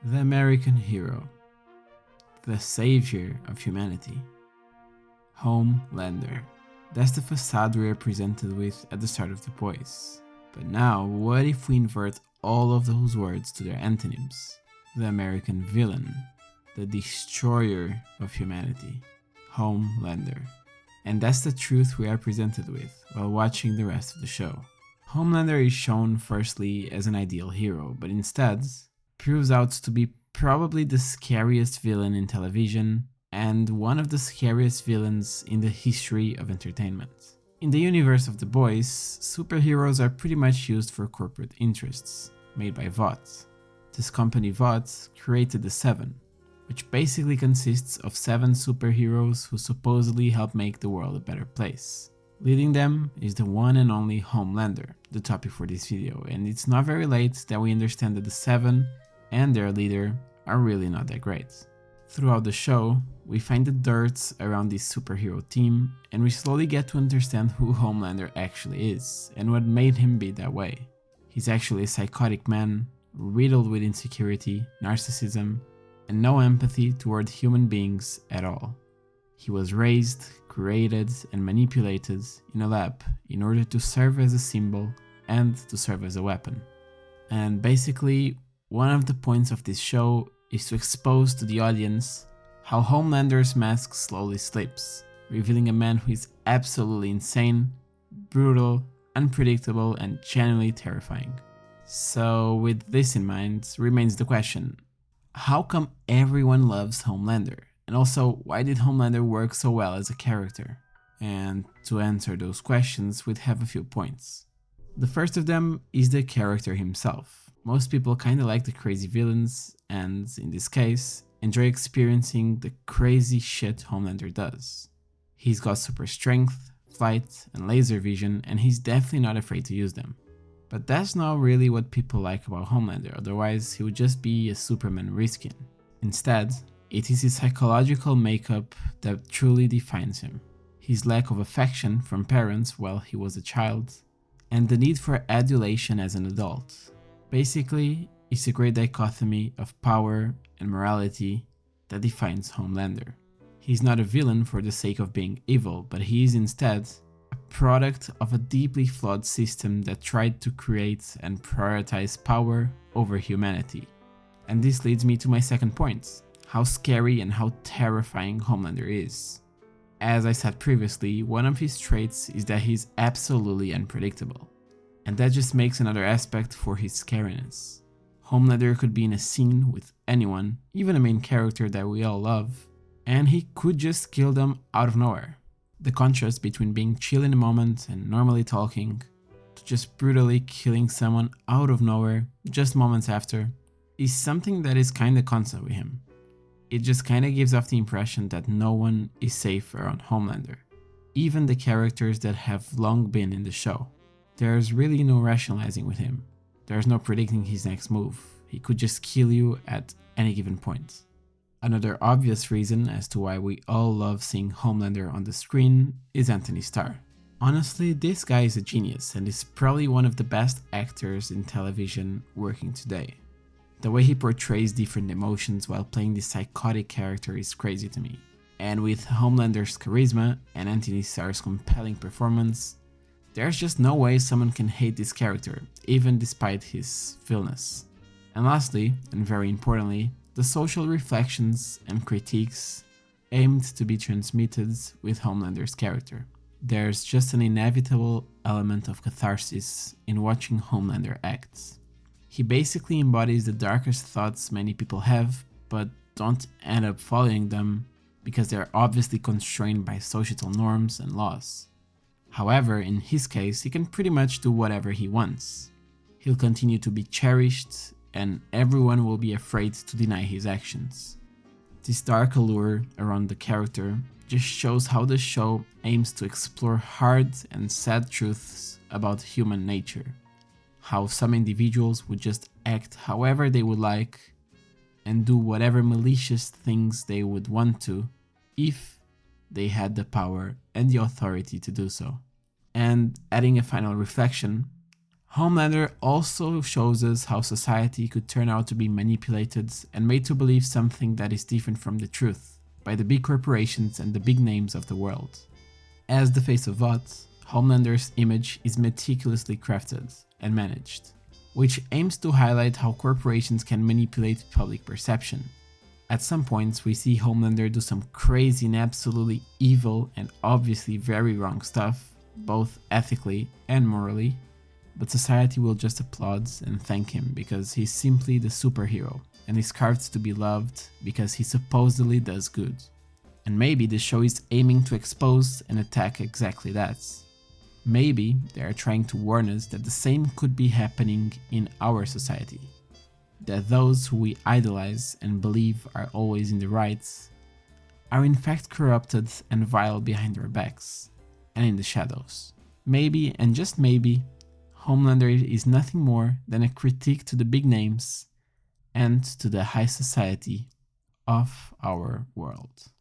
The American hero, the savior of humanity, Homelander. That's the facade we are presented with at the start of The Boys. But now, what if we invert all of those words to their antonyms? The American villain, the destroyer of humanity, Homelander. And that's the truth we are presented with while watching the rest of the show. Homelander is shown firstly as an ideal hero, but instead proves out to be probably the scariest villain in television and one of the scariest villains in the history of entertainment. In the universe of The Boys, superheroes are pretty much used for corporate interests, made by Vought. This company Vought created the Seven, which basically consists of 7 superheroes who supposedly help make the world a better place. Leading them is the one and only Homelander, the topic for this video, and it's not very late that we understand that the 7 and their leader are really not that great. Throughout the show, we find the dirt around this superhero team, and we slowly get to understand who Homelander actually is, and what made him be that way. He's actually a psychotic man, riddled with insecurity, narcissism, and no empathy toward human beings at all. He was raised, created, and manipulated in a lab in order to serve as a symbol and to serve as a weapon. And basically, one of the points of this show is to expose to the audience how Homelander's mask slowly slips, revealing a man who is absolutely insane, brutal, unpredictable, and genuinely terrifying. So with this in mind, remains the question, how come everyone loves Homelander? And also, why did Homelander work so well as a character? And to answer those questions, we'd have a few points. The first of them is the character himself. Most people kinda like the crazy villains, and in this case, enjoy experiencing the crazy shit Homelander does. He's got super strength, flight, and laser vision, and he's definitely not afraid to use them. But that's not really what people like about Homelander, otherwise he would just be a Superman reskin. Instead, it is his psychological makeup that truly defines him. His lack of affection from parents while he was a child, and the need for adulation as an adult. Basically, it's a great dichotomy of power and morality that defines Homelander. He's not a villain for the sake of being evil, but he is instead a product of a deeply flawed system that tried to create and prioritize power over humanity. And this leads me to my second point, how scary and how terrifying Homelander is. As I said previously, one of his traits is that he's absolutely unpredictable. And that just makes another aspect for his scariness. Homelander could be in a scene with anyone, even a main character that we all love, and he could just kill them out of nowhere. The contrast between being chill in a moment and normally talking, to just brutally killing someone out of nowhere just moments after, is something that is kinda constant with him. It just kinda gives off the impression that no one is safe around Homelander, even the characters that have long been in the show. There's really no rationalizing with him. There's no predicting his next move. He could just kill you at any given point. Another obvious reason as to why we all love seeing Homelander on the screen is Antony Starr. Honestly, this guy is a genius and is probably one of the best actors in television working today. The way he portrays different emotions while playing this psychotic character is crazy to me. And with Homelander's charisma and Antony Starr's compelling performance, there's just no way someone can hate this character, even despite his villainous. And lastly, and very importantly, the social reflections and critiques aimed to be transmitted with Homelander's character. There's just an inevitable element of catharsis in watching Homelander act. He basically embodies the darkest thoughts many people have, but don't end up following them because they're obviously constrained by societal norms and laws. However, in his case, he can pretty much do whatever he wants. He'll continue to be cherished, and everyone will be afraid to deny his actions. This dark allure around the character just shows how the show aims to explore hard and sad truths about human nature. How some individuals would just act however they would like and do whatever malicious things they would want to if they had the power and the authority to do so. And adding a final reflection, Homelander also shows us how society could turn out to be manipulated and made to believe something that is different from the truth by the big corporations and the big names of the world. As the face of Vought, Homelander's image is meticulously crafted and managed, which aims to highlight how corporations can manipulate public perception. At some points, we see Homelander do some crazy and absolutely evil and obviously very wrong stuff, both ethically and morally, but society will just applaud and thank him because he's simply the superhero and is carved to be loved because he supposedly does good. And maybe the show is aiming to expose and attack exactly that. Maybe they are trying to warn us that the same could be happening in our society. That those who we idolize and believe are always in the right are in fact corrupted and vile behind our backs and in the shadows. Maybe, and just maybe, Homelander is nothing more than a critique to the big names and to the high society of our world.